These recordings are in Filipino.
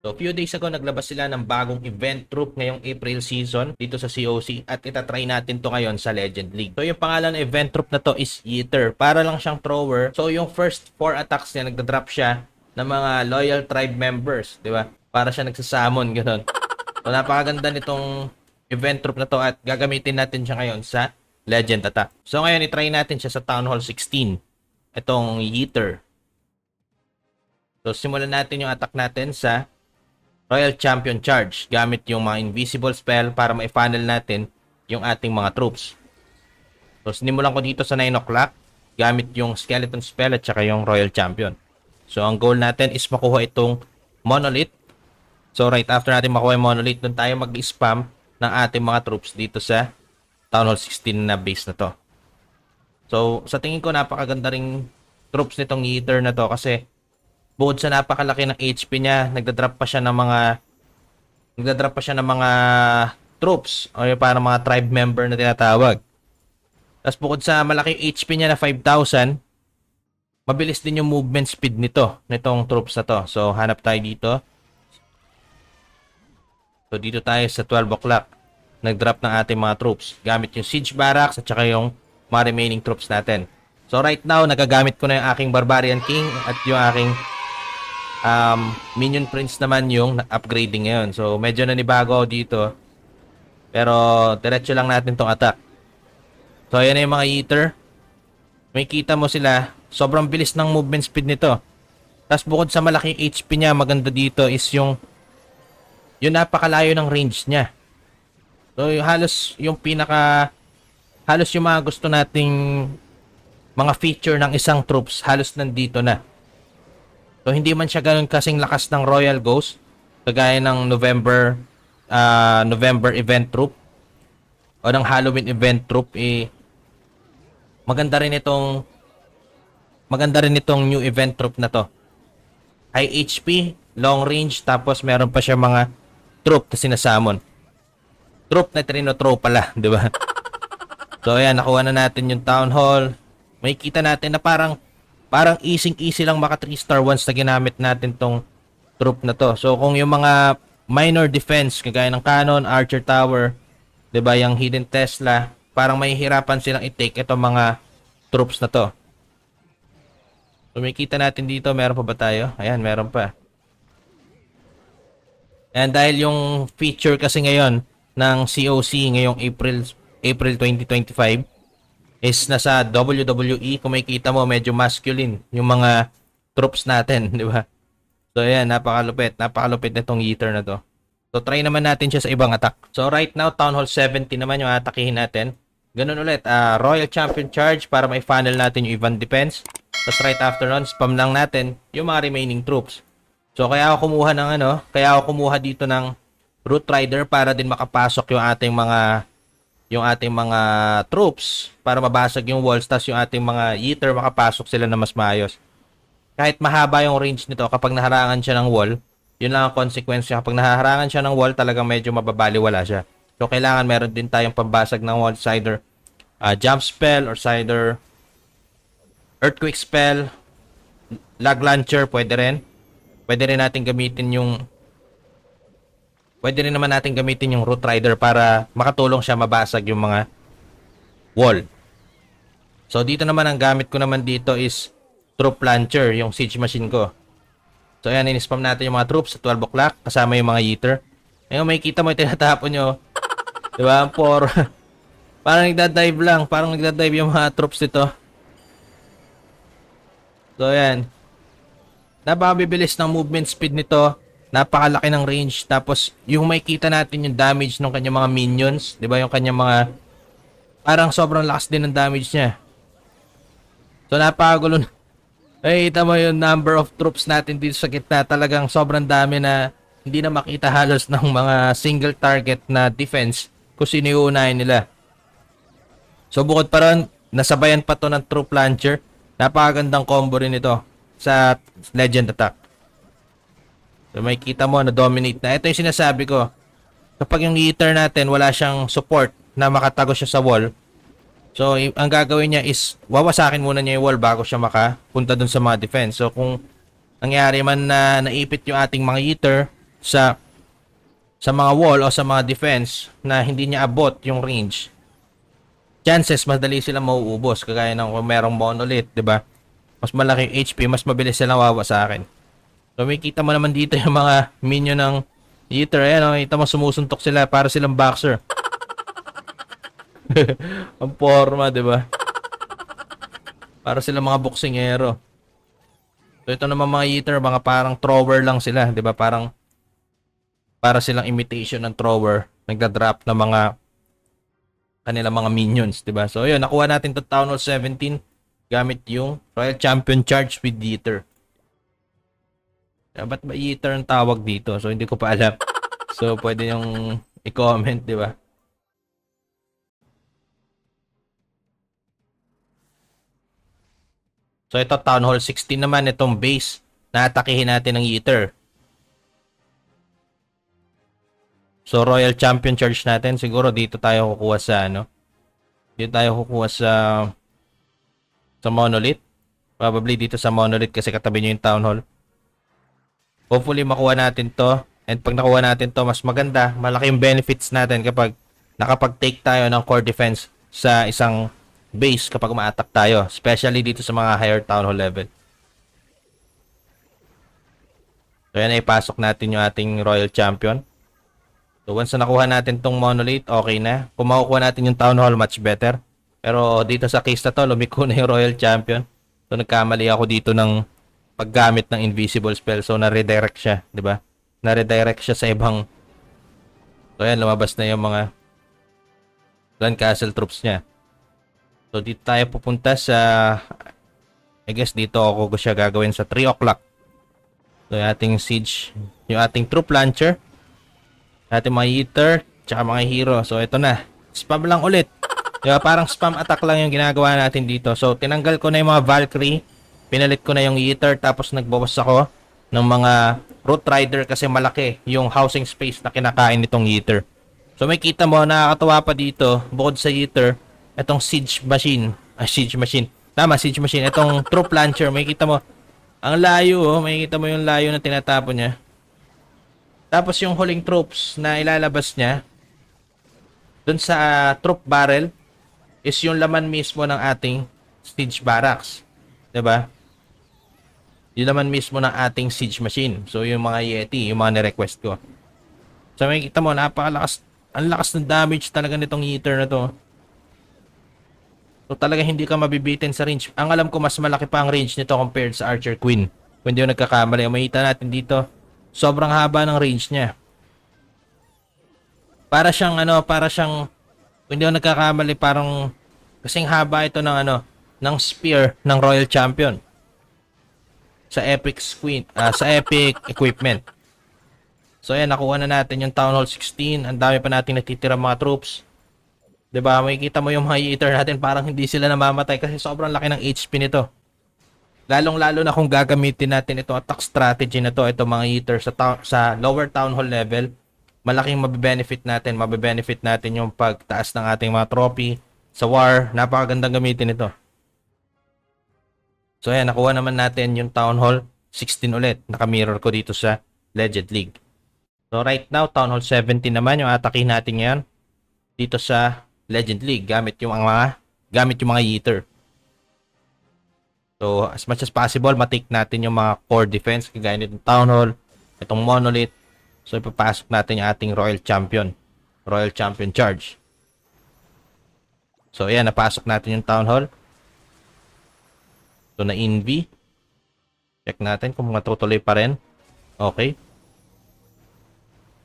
So, few days ago, naglabas sila ng bagong event troop ngayong April season dito sa COC at itatry natin to ngayon sa Legend League. So, yung pangalan ng event troop na to is Yeeter. Para lang siyang thrower. So, yung first 4 attacks niya, nagda-drop siya ng mga loyal tribe members, di ba? Para siya nagsasamon, gano'n. So, napakaganda nitong event troop na to at gagamitin natin siya ngayon sa Legend Attack. So, ngayon, itry natin siya sa Town Hall 16. Itong Yeeter. So, simulan natin yung attack natin sa Royal Champion Charge gamit yung mga invisible spell para ma-funnel natin yung ating mga troops. So, sinimulan ko dito sa 9 o'clock gamit yung Skeleton Spell at saka yung Royal Champion. So, ang goal natin is makuha itong Monolith. So, right after natin makuha yung Monolith, doon tayo mag-spam ng ating mga troops dito sa Town Hall 16 na base na to. So, sa tingin ko napakaganda ring troops nitong Yeeter na to kasi bukod sa napakalaki ng HP niya, nagda-drop pa siya ng mga troops o yung parang mga tribe member na tinatawag. Tapos bukod sa malaking HP niya na 5,000, mabilis din yung movement speed nitong troops na to. So hanap tayo dito. So dito tayo sa 12 o'clock. Nag-drop ng ating mga troops gamit yung Siege Barracks at saka yung mga remaining troops natin. So right now, nagagamit ko na yung aking Barbarian King at yung aking Minion Prince naman yung upgrading ngayon. So medyo nanibago ako dito. Pero diretso lang natin tong attack. So ayan na yung mga Yeeter. May kita mo sila. Sobrang bilis ng movement speed nito. Tapos bukod sa malaking HP niya, maganda dito is yung napakalayo ng range niya. So halos yung mga gusto nating mga feature ng isang troops halos nandito na. So hindi man siya ganoon kasing lakas ng Royal Ghost kagaya ng November event troop o ng Halloween event troop, maganda rin itong new event troop na to. High HP, long range, tapos meron pa siya mga troop na sinasamon. Troop na trino-throw pala, di ba? So ayan, nakuha na natin yung Town Hall. May kita natin na parang easy lang maka 3-star once na ginamit natin tong troop na to. So kung yung mga minor defense kagaya ng Cannon, Archer Tower, 'di ba, yung Hidden Tesla, parang mahihirapan silang i-take itong mga troops na to. So may kita natin dito, meron pa ba tayo? Ayan, meron pa. And dahil yung feature kasi ngayon ng COC ngayong April 2025 is nasa WWE, kung makikita mo medyo masculine yung mga troops natin, di ba? So ayan, napakalupit nitong Yeeter na to. So try naman natin siya sa ibang attack. So right now, Town Hall 70 naman yung atakihin natin. Ganun ulit, Royal Champion Charge para may funnel natin yung Event Defense. Tapos right after nun, spam lang natin yung mga remaining troops. So kaya ako kumuha dito ng Root Rider para din makapasok yung ating mga troops para mabasag yung walls, tas yung ating mga Yeeter makapasok sila na mas maayos. Kahit mahaba yung range nito, kapag naharangan siya ng wall, yun lang ang consequence niya. Kapag naharangan siya ng wall, talagang medyo mababaliwala siya. So kailangan meron din tayong pambasag ng wall, either jump spell or either earthquake spell, lag launcher, pwede rin. Pwede rin naman natin gamitin yung Root Rider para makatulong siya mabasag yung mga wall. So dito naman, ang gamit ko naman dito is Troop Launcher, yung siege machine ko. So ayan, in-spam natin yung mga troops sa 12 o'clock kasama yung mga Yeeter. Ngayon may kita mo yung tinatapon nyo. Diba? Parang nagdadive lang. Parang nagdadive yung mga troops dito. So ayan. Napabibilis ng movement speed nito. Napakalaki ng range. Tapos, yung makikita natin yung damage ng kanyang mga minions. Diba? Yung kanyang mga... Parang sobrang lakas din ng damage niya. So, napakagulo. Ay, kita mo yung number of troops natin dito sa gitna. Talagang sobrang dami na hindi na makita halos ng mga single target na defense kung sino yung unahin nila. So, bukod pa ron, nasabayan pa to ng Troop Launcher. Napakagandang combo rin ito sa Legend Attack. So may kita mo na dominate na. Ito yung sinasabi ko. Kapag yung Yeeter natin wala siyang support na makatago siya sa wall, so ang gagawin niya is wawasakin muna niya yung wall bago siya makapunta dun sa mga defense. So kung nangyari man na naipit yung ating mga Yeeter, sa mga wall o sa mga defense na hindi niya abot yung range, chances madali sila mauubos. Kagaya ng kung merong monolith, 'di ba? Mas malaki yung HP, mas mabilis silang wawasakin. So may kita mo naman dito yung mga minion ng Eater. Ayan, oh, kita mo sumusuntok sila para silang boxer. Ang forma, 'di ba? Para silang mga boksingero. So ito naman mga Eater, mga parang thrower lang sila, 'di ba? Para silang imitation ng thrower, nagda-drop ng mga kanilang mga minions, 'di ba? So ayun, nakuha natin 'tong Town Hall 17 gamit yung Royal Champion Charge with Eater. Ba't ba Eater ang tawag dito? So hindi ko pa alam. So pwede yung i-comment, 'di ba? So ito Town Hall 16 naman, itong base na atakihin natin ng Eater. So Royal Champion Charge natin, siguro dito tayo kukuha sa ano. Dito tayo kukuha sa Monolith. Probably dito sa Monolith kasi katabi niyo yung Town Hall. Hopefully makuha natin to. And pag nakuha natin to, mas maganda, malaki yung benefits natin kapag nakapag-take tayo ng core defense sa isang base kapag ma-attack tayo, especially dito sa mga higher Town Hall level. So yan, ipasok natin yung ating Royal Champion. So once na nakuha natin tong Monolith, okay na. Kung makukuha natin yung Town Hall, much better. Pero dito sa case na to, lumiko na yung Royal Champion. So nagkamali ako dito ng paggamit ng Invisible Spell. So na-redirect siya, di ba? Na-redirect siya sa ibang... So ayan, lumabas na yung mga Clan Castle troops niya. So dito tayo pupunta sa... I guess dito ako siya gagawin sa 3 o'clock. So yung ating siege, yung ating troop launcher, ating mga Eater, tsaka mga hero. So ito na, spam lang ulit. Diba, parang spam attack lang yung ginagawa natin dito. So tinanggal ko na yung mga Valkyrie, pinalit ko na yung Eater, tapos nagbawas ako ng mga Root Rider kasi malaki yung housing space na kinakain nitong Eater. So may kita mo, nakakatawa pa dito, bukod sa Eater, itong Siege Machine. Siege Machine. Tama, Siege Machine. Itong Troop Launcher, may kita mo, ang layo, oh, may kita mo yung layo na tinatapon niya. Tapos yung huling troops na ilalabas niya dun sa troop barrel is yung laman mismo ng ating siege barracks. 'Di ba? Yung laman mismo ng ating siege machine. So yung mga Yeti, yung mga ni-request ko. So makikita mo, napakalakas, ang lakas ng damage talaga nitong Eater na to. So talaga hindi ka mabibitin sa range. Ang alam ko, mas malaki pa ang range nito compared sa Archer Queen. Kung hindi yung nagkakamali, makita natin dito, sobrang haba ng range niya. Para siyang kung hindi ako nagkakamali, parang kasing haba ito ng ng spear ng Royal Champion. Sa Epic Queen, sa Epic Equipment. So ayan, nakuha na natin yung Town Hall 16. Ang dami pa nating natitira mga troops. 'Di ba? Makikita mo yung mga Eater natin, parang hindi sila namamatay kasi sobrang laki ng HP nito. Lalong-lalo na kung gagamitin natin itong attack strategy na to, itong mga Eater sa lower Town Hall level, malaking mabe-benefit natin yung pagtaas ng ating mga trophy sa war. Napakagandang gamitin ito. So ayan, nakuha naman natin yung Town Hall 16 ulit. Naka-mirror ko dito sa Legend League. So right now, Town Hall 17 naman yung atakin natin ngayon dito sa Legend League gamit yung mga Eater. So, as much as possible, matake natin yung mga core defense, kagaya nitong Town Hall, itong Monolith. So, ipapasok natin yung ating Royal Champion Charge. So, ayan, napasok natin yung Town Hall. So, na-envy. Check natin kung matutuloy pa rin. Okay.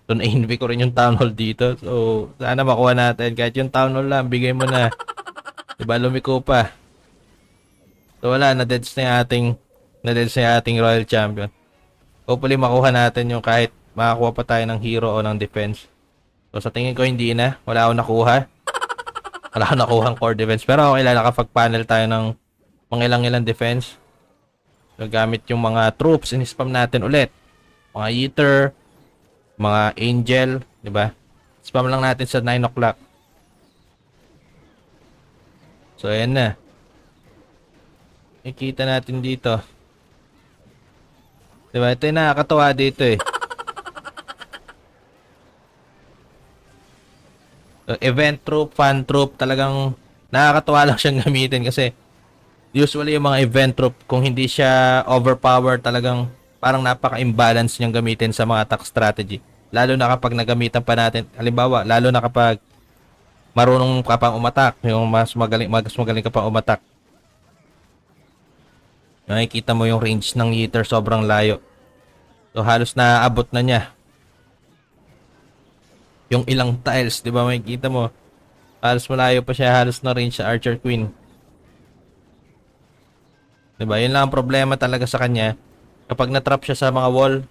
So, na-envy ko rin yung Town Hall dito. So, sana makuha natin. Kahit yung Town Hall lang, bigay mo na. Diba, lumiko pa. So wala, na-deads na yung ating Royal Champion. Hopefully makuha natin yung kahit makakuha pa tayo ng hero o ng defense. So sa tingin ko hindi na. Wala akong nakuha. Wala akong nakuhang core defense. Pero okay lang, nakapag-panel tayo ng mga ilang defense. So gamit yung mga troops, in-spam natin ulit. Mga Eater, mga Angel, di ba? Spam lang natin sa 9 o'clock. So ayan na. Ikita natin dito. Diba? Ito yung nakakatawa dito eh. So, event troop, fan troop, talagang nakakatuwa lang siyang gamitin kasi usually yung mga event troop, kung hindi siya overpower, talagang parang napaka-imbalance niyang gamitin sa mga attack strategy. Lalo na kapag nagamitan pa natin, halimbawa, lalo na kapag marunong ka pang umatak, yung mas magaling ka pang umatak. Nakikita mo yung range ng Yeeter sobrang layo. So halos naaabot na niya yung ilang tiles, 'di ba? Makikita mo halos malayo pa siya, halos na range sa Archer Queen. 'Di ba? Yun lang ang problema talaga sa kanya. Kapag na-trap siya sa mga wall,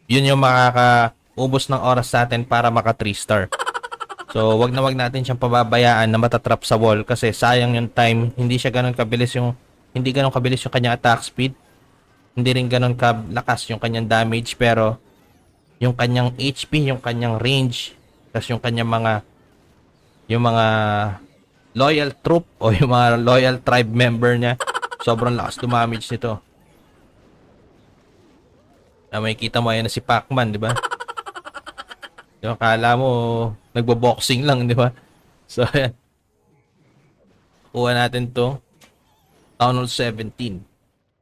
yun yung makakaubos ng oras sa atin para maka 3 star. So, wag natin siyang pababayaan na matatrap sa wall kasi sayang yung time. Hindi ganun kabilis yung kanyang attack speed. Hindi rin ganun kalakas yung kanyang damage, pero yung kanyang HP, yung kanyang range, tapos yung mga loyal troop o yung mga loyal tribe member niya, sobrang lakas damage nito. Makikita mo ayan na si Pacman, di ba? Yung akala mo nagbo-boxing lang, di ba? So, ayan. Kuha natin to. Town Hall 17.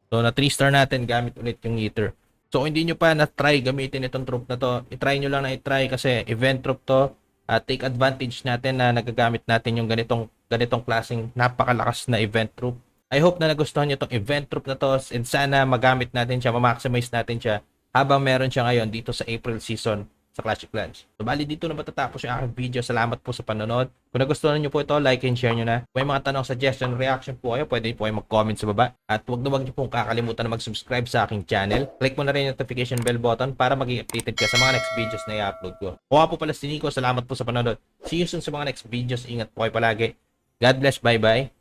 So, na 3 star natin gamit ulit yung Yeeter. So, kung hindi nyo pa na-try gamitin itong troop na to, i-try nyo lang na i-try kasi event troop to. Take advantage natin na nagagamit natin yung ganitong klaseng napakalakas na event troop. I hope na nagustuhan nyo itong event troop na to and sana magamit natin siya, ma-maximize natin siya habang meron siya ngayon dito sa April season sa Clash of Clans. So, bali dito na matatapos yung aking video. Salamat po sa panonood. Kung nagustuhan niyo po ito, like and share nyo na. Kung may mga tanong, suggestion, reaction po kayo, pwede po kayo mag-comment sa baba. At huwag niyo pong kakalimutan na mag-subscribe sa aking channel. Click mo na rin yung notification bell button para maging updated ka sa mga next videos na i-upload ko. Kung po pala si Nico, salamat po sa panonood. See you soon sa mga next videos. Ingat po kayo palagi. God bless. Bye-bye.